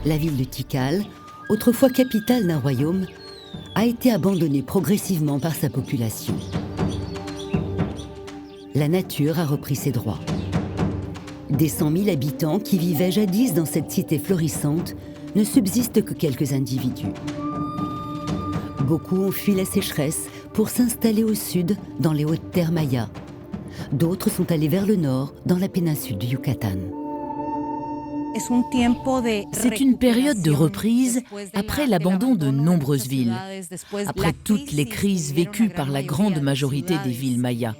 La ville de Tikal, autrefois capitale d'un royaume, a été abandonnée progressivement par sa population. La nature a repris ses droits. Des 100 000 habitants qui vivaient jadis dans cette cité florissante ne subsistent que quelques individus. Beaucoup ont fui la sécheresse pour s'installer au sud, dans les hautes terres mayas. D'autres sont allés vers le nord, dans la péninsule du Yucatan. C'est une période de reprise après l'abandon de nombreuses villes, après toutes les crises vécues par la grande majorité des villes mayas.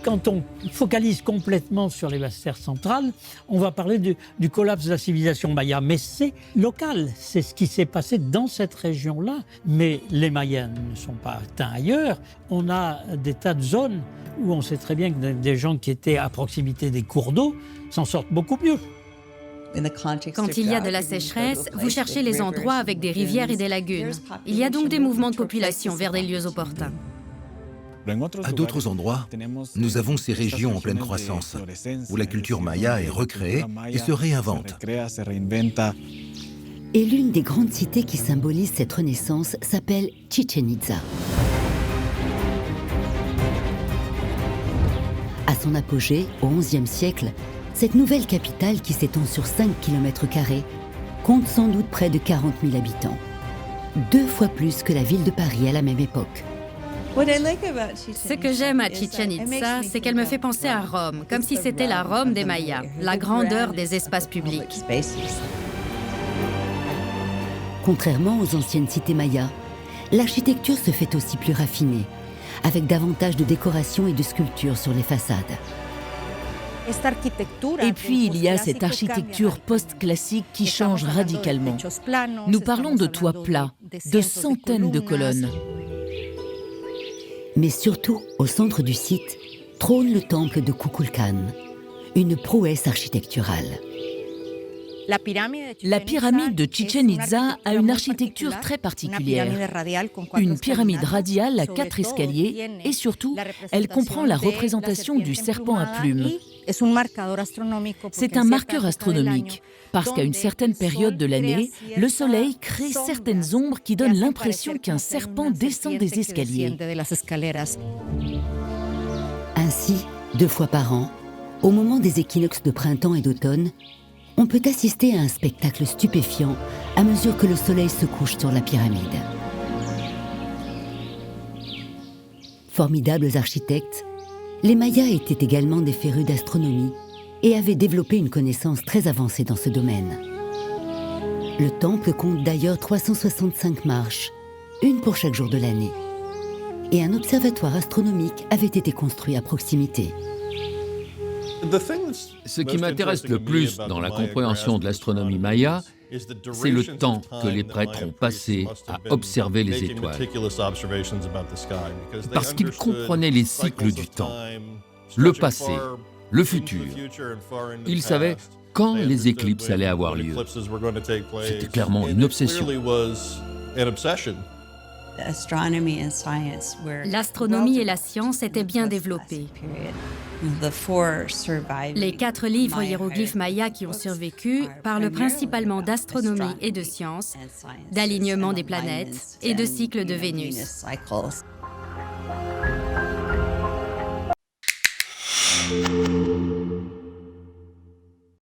Quand on focalise complètement sur les basses terres centrales, on va parler du collapse de la civilisation maya. Mais c'est local, c'est ce qui s'est passé dans cette région-là. Mais les Mayas ne sont pas atteints ailleurs. On a des tas de zones où on sait très bien que des gens qui étaient à proximité des cours d'eau s'en sortent beaucoup mieux. Quand il y a de la sécheresse, vous cherchez les endroits avec des rivières et des lagunes. Il y a donc des mouvements de population vers des lieux opportuns. À d'autres endroits, nous avons ces régions en pleine croissance, où la culture maya est recréée et se réinvente. Et l'une des grandes cités qui symbolise cette renaissance s'appelle Chichén Itzá. À son apogée, au XIe siècle, cette nouvelle capitale qui s'étend sur 5 km² compte sans doute près de 40 000 habitants. 2 fois plus que la ville de Paris à la même époque. Ce que j'aime à Chichén Itzá, c'est qu'elle me fait penser à Rome, comme si c'était la Rome des Mayas, la grandeur des espaces publics. Contrairement aux anciennes cités mayas, l'architecture se fait aussi plus raffinée, avec davantage de décorations et de sculptures sur les façades. Et puis il y a cette architecture post-classique qui change radicalement. Nous parlons de toits plats, de centaines de colonnes. Mais surtout, au centre du site, trône le temple de Kukulkan, une prouesse architecturale. La pyramide de Chichén Itzá a une architecture très particulière. Une pyramide radiale à 4 escaliers et surtout, elle comprend la représentation du serpent à plumes. C'est un marqueur astronomique, parce qu'à une certaine période de l'année, le soleil crée certaines ombres qui donnent l'impression qu'un serpent descend des escaliers. Ainsi, 2 fois par an, au moment des équinoxes de printemps et d'automne, on peut assister à un spectacle stupéfiant à mesure que le soleil se couche sur la pyramide. Formidables architectes, les Mayas étaient également des férus d'astronomie et avaient développé une connaissance très avancée dans ce domaine. Le temple compte d'ailleurs 365 marches, une pour chaque jour de l'année. Et un observatoire astronomique avait été construit à proximité. Ce qui m'intéresse le plus dans la compréhension de l'astronomie maya, c'est le temps que les prêtres ont passé à observer les étoiles. Parce qu'ils comprenaient les cycles du temps, le passé, le futur. Ils savaient quand les éclipses allaient avoir lieu. C'était clairement une obsession. L'astronomie et la science étaient bien développées. Les 4 livres hiéroglyphes mayas qui ont survécu parlent principalement d'astronomie et de science, d'alignement des planètes et de cycle de Vénus.